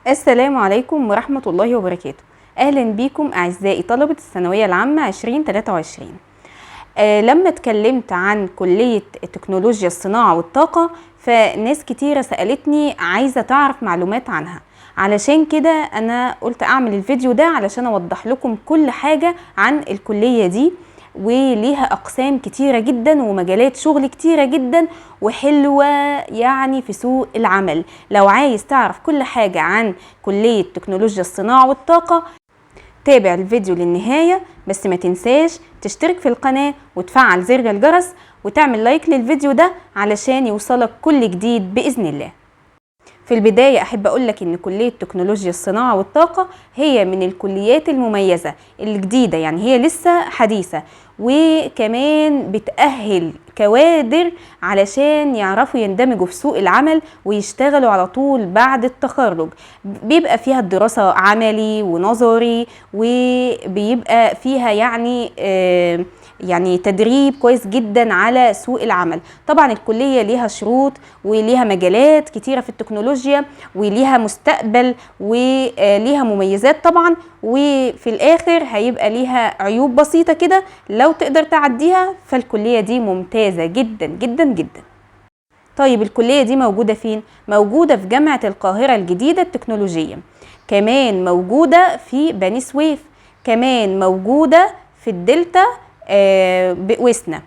السلام عليكم ورحمة الله وبركاته. أهلا بكم أعزائي طلبة الثانوية العامة 2023. لما اتكلمت عن كلية تكنولوجيا الصناعة والطاقة فناس كتيرة سألتني عايزة تعرف معلومات عنها، علشان كده أنا قلت أعمل الفيديو ده علشان أوضح لكم كل حاجة عن الكلية دي، وليها أقسام كتيرة جدا ومجالات شغل كتيرة جدا وحلوة يعني في سوق العمل. لو عايز تعرف كل حاجة عن كلية تكنولوجيا الصناعة والطاقة تابع الفيديو للنهاية، بس ما تنساش تشترك في القناة وتفعل زر الجرس وتعمل لايك للفيديو ده علشان يوصلك كل جديد بإذن الله. في البداية أحب أقولك إن كلية تكنولوجيا الصناعة والطاقة هي من الكليات المميزة الجديدة، يعني هي لسه حديثة، وكمان بتأهل كوادر علشان يعرفوا يندمجوا في سوق العمل ويشتغلوا على طول بعد التخرج. بيبقى فيها الدراسة عملي ونظري، وبيبقى فيها يعني تدريب كويس جدا على سوق العمل. طبعا الكلية ليها شروط وليها مجالات كتيرة في التكنولوجيا وليها مستقبل وليها مميزات طبعا، وفي الاخر هيبقى ليها عيوب بسيطة كده لو تقدر تعديها فالكلية دي ممتازة جدا جدا جدا. طيب الكلية دي موجودة فين؟ موجودة في جامعة القاهرة الجديدة التكنولوجية، كمان موجودة في بني سويف، كمان موجودة في الدلتا بوسنا.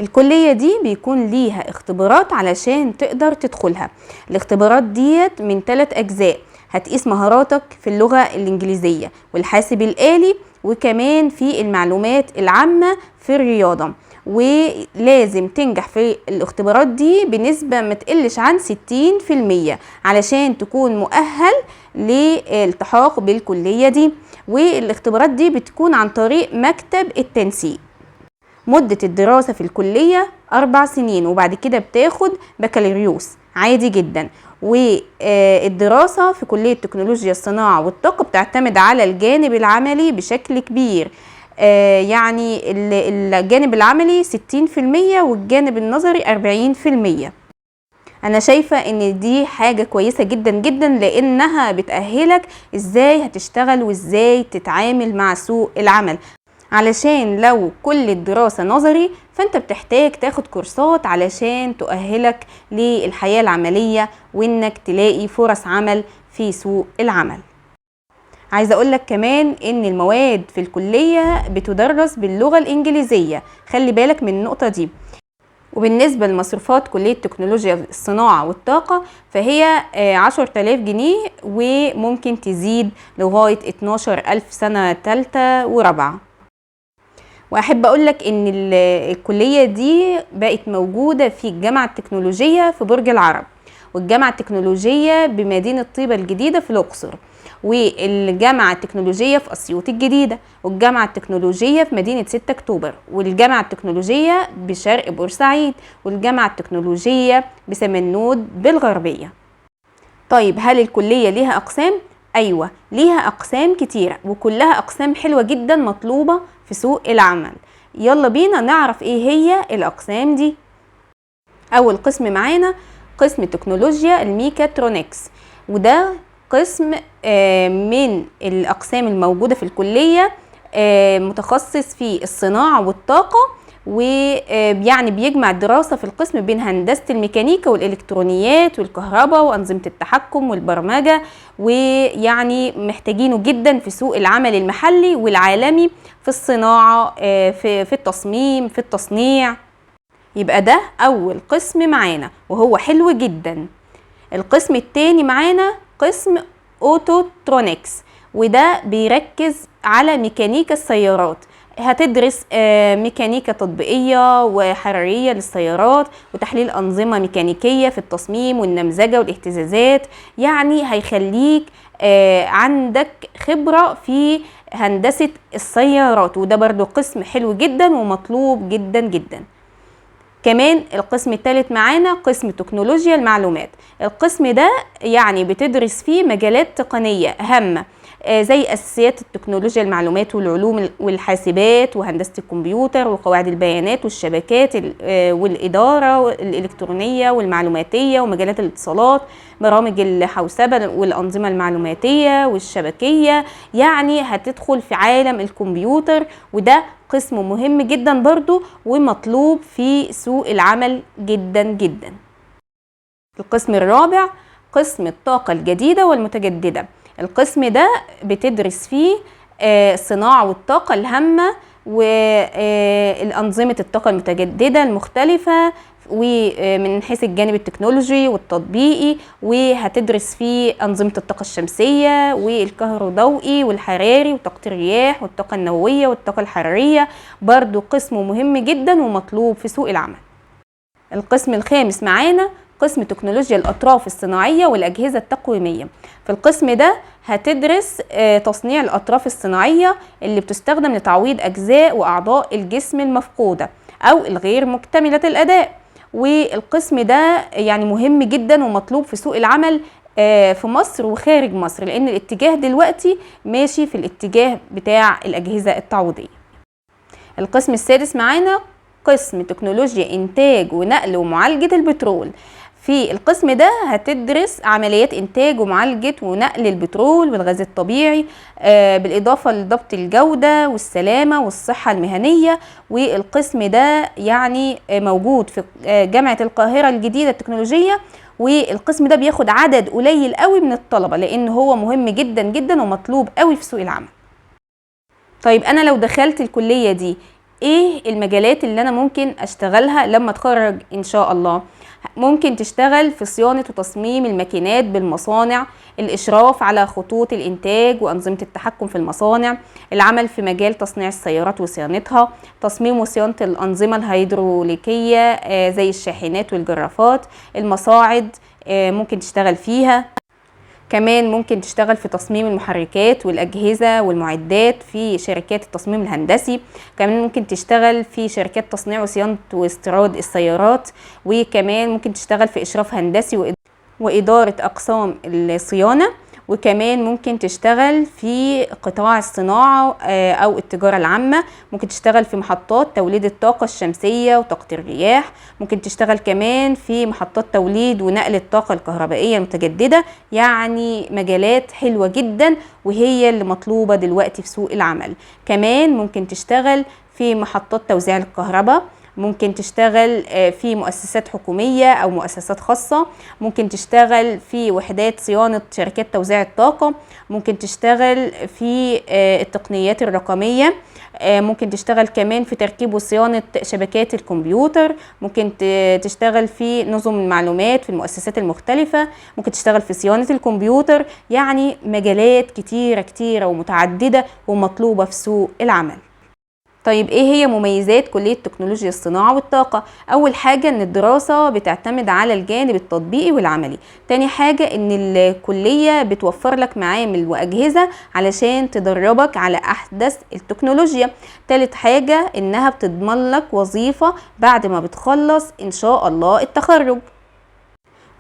الكلية دي بيكون ليها اختبارات علشان تقدر تدخلها. الاختبارات ديت من 3 أجزاء، هتقيس مهاراتك في اللغة الإنجليزية والحاسب الآلي وكمان في المعلومات العامة في الرياضة، ولازم تنجح في الاختبارات دي بنسبة ما تقلش عن 60% علشان تكون مؤهل للالتحاق بالكلية دي. والاختبارات دي بتكون عن طريق مكتب التنسيق. مدة الدراسة في الكلية 4 سنين وبعد كده بتاخد بكالوريوس عادي جدا. والدراسة في كلية تكنولوجيا الصناعة والطاقة بتعتمد على الجانب العملي بشكل كبير، يعني الجانب العملي 60% والجانب النظري 40%. انا شايفة ان دي حاجة كويسة جدا جدا لانها بتأهلك ازاي هتشتغل وازاي تتعامل مع سوق العمل، علشان لو كل الدراسة نظري فانت بتحتاج تاخد كورسات علشان تؤهلك للحياة العملية وانك تلاقي فرص عمل في سوق العمل. عايزة اقولك كمان ان المواد في الكلية بتدرس باللغة الانجليزية، خلي بالك من النقطة دي. وبالنسبة لمصروفات كلية تكنولوجيا الصناعة والطاقة فهي 10,000 جنيه وممكن تزيد لغاية 12,000 سنة تالتة ورابعة. واحب اقولك ان الكلية دي بقت موجودة في الجامعة التكنولوجية في برج العرب، والجامعة التكنولوجية بمدينة طيبة الجديدة في الأقصر، والجامعة التكنولوجية في أسيوط الجديدة، والجامعة التكنولوجية في مدينة 6 أكتوبر، والجامعة التكنولوجية بشرق بورسعيد، والجامعة التكنولوجية بسمنود بالغربية. طيب هل الكلية ليها أقسام؟ أيوة ليها أقسام كتيرة وكلها أقسام حلوة جدا مطلوبة في سوق العمل. يلا بينا نعرف ايه هي الأقسام دي. أول قسم معانا قسم تكنولوجيا الميكاترونكس، وده قسم من الأقسام الموجودة في الكلية، متخصص في الصناعة والطاقة، ويعني بيجمع الدراسة في القسم بين هندسة الميكانيكا والإلكترونيات والكهرباء وأنظمة التحكم والبرمجة، ويعني محتاجينه جدا في سوق العمل المحلي والعالمي في الصناعة، في التصميم، في التصنيع. يبقى ده أول قسم معانا وهو حلو جدا. القسم التاني معانا قسم أوتوترونكس، وده بيركز على ميكانيكا السيارات. هتدرس ميكانيكا تطبيقية وحرارية للسيارات وتحليل أنظمة ميكانيكية في التصميم والنمذجة والاهتزازات، يعني هيخليك عندك خبرة في هندسة السيارات، وده برضو قسم حلو جدا ومطلوب جدا جدا. كمان القسم الثالث معانا قسم تكنولوجيا المعلومات. القسم ده يعني بتدرس فيه مجالات تقنية هامة زي أساسيات التكنولوجيا المعلومات والعلوم والحاسبات وهندسة الكمبيوتر وقواعد البيانات والشبكات والإدارة الإلكترونية والمعلوماتية ومجالات الاتصالات، برامج الحوسبة والأنظمة المعلوماتية والشبكية. يعني هتدخل في عالم الكمبيوتر، وده قسم مهم جدا برضو ومطلوب في سوق العمل جدا جدا. القسم الرابع قسم الطاقة الجديدة والمتجددة. القسم ده بتدرس فيه الصناعة والطاقة الهامة والأنظمة الطاقة المتجددة المختلفة، ومن حيث الجانب التكنولوجي والتطبيقي، وهتدرس فيه أنظمة الطاقة الشمسية والكهروضوئي والحراري وطاقة الرياح والطاقة النووية والطاقة الحرارية. برضو قسم مهم جدا ومطلوب في سوق العمل. القسم الخامس معانا قسم تكنولوجيا الأطراف الصناعية والأجهزة التقويمية. في القسم ده هتدرس تصنيع الأطراف الصناعية اللي بتستخدم لتعويض أجزاء وأعضاء الجسم المفقودة أو الغير مكتملة الأداء. والقسم ده يعني مهم جدا ومطلوب في سوق العمل في مصر وخارج مصر، لأن الاتجاه دلوقتي ماشي في الاتجاه بتاع الأجهزة التعويضية. القسم السادس معانا قسم تكنولوجيا إنتاج ونقل ومعالجة البترول. في القسم ده هتدرس عمليات إنتاج ومعالجة ونقل البترول والغاز الطبيعي، بالإضافة لضبط الجودة والسلامة والصحة المهنية. والقسم ده يعني موجود في جامعة القاهرة الجديدة التكنولوجية، والقسم ده بياخد عدد قليل قوي من الطلبة لأن هو مهم جدا جدا ومطلوب قوي في سوق العمل. طيب أنا لو دخلت الكلية دي ايه المجالات اللي انا ممكن اشتغلها لما اتخرج ان شاء الله؟ ممكن تشتغل في صيانة وتصميم الماكينات بالمصانع، الاشراف على خطوط الانتاج وانظمة التحكم في المصانع، العمل في مجال تصنيع السيارات وصيانتها، تصميم وصيانة الانظمة الهيدروليكية زي الشاحنات والجرافات، المصاعد ممكن تشتغل فيها. كمان ممكن تشتغل في تصميم المحركات والأجهزة والمعدات في شركات التصميم الهندسي. كمان ممكن تشتغل في شركات تصنيع وصيانة واستيراد السيارات. وكمان ممكن تشتغل في إشراف هندسي وإدارة أقسام الصيانة. وكمان ممكن تشتغل في قطاع الصناعة أو التجارة العامة. ممكن تشتغل في محطات توليد الطاقة الشمسية وطاقة الرياح. ممكن تشتغل كمان في محطات توليد ونقل الطاقة الكهربائية المتجددة. يعني مجالات حلوة جدا وهي اللي مطلوبة دلوقتي في سوق العمل. كمان ممكن تشتغل في محطات توزيع الكهرباء، ممكن تشتغل في مؤسسات حكومية أو مؤسسات خاصة، ممكن تشتغل في وحدات صيانة شركات توزيع الطاقة، ممكن تشتغل في التقنيات الرقمية، ممكن تشتغل كمان في تركيب وصيانة شبكات الكمبيوتر، ممكن تشتغل في نظم المعلومات في المؤسسات المختلفة، ممكن تشتغل في صيانة الكمبيوتر. يعني مجالات كتيرة كتيرة ومتعددة ومطلوبة في سوق العمل. طيب ايه هي مميزات كلية تكنولوجيا الصناعة والطاقة؟ اول حاجة ان الدراسة بتعتمد على الجانب التطبيقي والعملي. تاني حاجة ان الكلية بتوفر لك معامل واجهزة علشان تدربك على احدث التكنولوجيا. تالت حاجة انها بتضمن لك وظيفة بعد ما بتخلص ان شاء الله التخرج.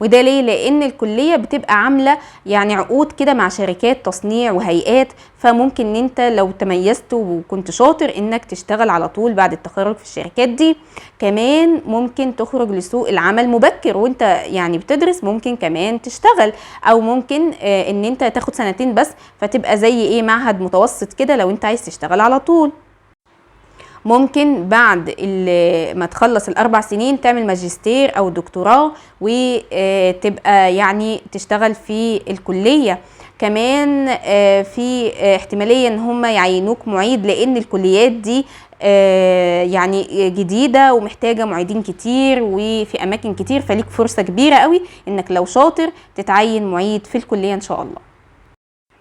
وده ليه؟ لان الكلية بتبقى عاملة يعني عقود كده مع شركات تصنيع وهيئات، فممكن ان انت لو تميزت وكنت شاطر انك تشتغل على طول بعد التخرج في الشركات دي. كمان ممكن تخرج لسوق العمل مبكر وانت يعني بتدرس، ممكن كمان تشتغل، او ممكن ان انت تاخد سنتين بس فتبقى زي ايه معهد متوسط كده لو انت عايز تشتغل على طول. ممكن بعد ما تخلص ال4 سنين تعمل ماجستير او دكتوراه وتبقى يعني تشتغل في الكلية. كمان في احتمالية ان هم يعينوك معيد، لان الكليات دي يعني جديدة ومحتاجة معيدين كتير وفي اماكن كتير، فليك فرصة كبيرة قوي انك لو شاطر تتعين معيد في الكلية ان شاء الله.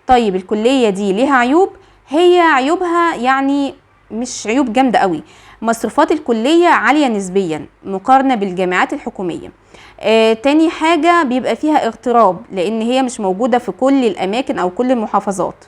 طيب الكلية دي ليها عيوب؟ هي عيوبها يعني مش عيوب جامدة قوي. مصروفات الكلية عالية نسبيا مقارنة بالجامعات الحكومية. تاني حاجة بيبقى فيها اغتراب لان هي مش موجودة في كل الاماكن او كل المحافظات.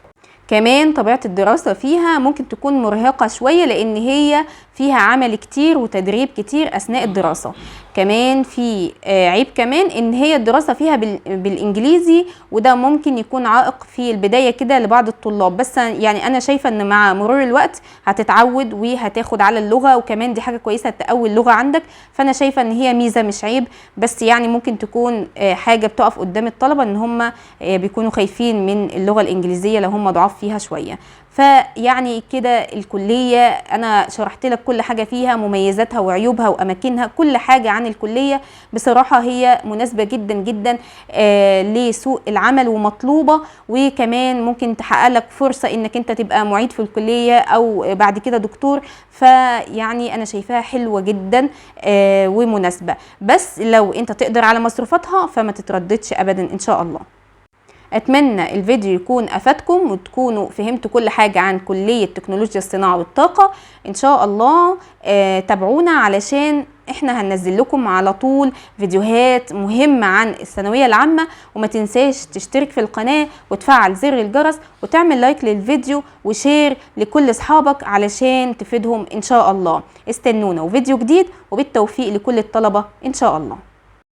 كمان طبيعة الدراسة فيها ممكن تكون مرهقة شوية لان هي فيها عمل كتير وتدريب كتير اثناء الدراسة. كمان في عيب كمان ان هي الدراسة فيها بالانجليزي، وده ممكن يكون عائق في البداية كده لبعض الطلاب، بس يعني انا شايفة ان مع مرور الوقت هتتعود وهتاخد على اللغة، وكمان دي حاجة كويسة تقوي اللغة عندك. فانا شايفة ان هي ميزة مش عيب، بس يعني ممكن تكون حاجة بتقف قدام الطلبة ان هم بيكونوا خايفين من اللغة الانجليزية لو هم ضعاف فيها شوية. فيعني كده الكلية انا شرحت لك كل حاجة فيها، مميزاتها وعيوبها واماكنها، كل حاجة عن الكلية. بصراحة هي مناسبة جدا جدا لسوق العمل ومطلوبة، وكمان ممكن تحقق لك فرصة انك انت تبقى معيد في الكلية او بعد كده دكتور. فيعني انا شايفاها حلوة جدا ومناسبة، بس لو انت تقدر على مصروفاتها فما تترددش ابدا ان شاء الله. اتمنى الفيديو يكون افادكم وتكونوا فهمتوا كل حاجة عن كلية تكنولوجيا الصناعة والطاقة. ان شاء الله تابعونا علشان احنا هننزل لكم على طول فيديوهات مهمة عن الثانوية العامة. وما تنساش تشترك في القناة وتفعل زر الجرس وتعمل لايك للفيديو وشير لكل اصحابك علشان تفيدهم ان شاء الله. استنونا وفيديو جديد، وبالتوفيق لكل الطلبة ان شاء الله.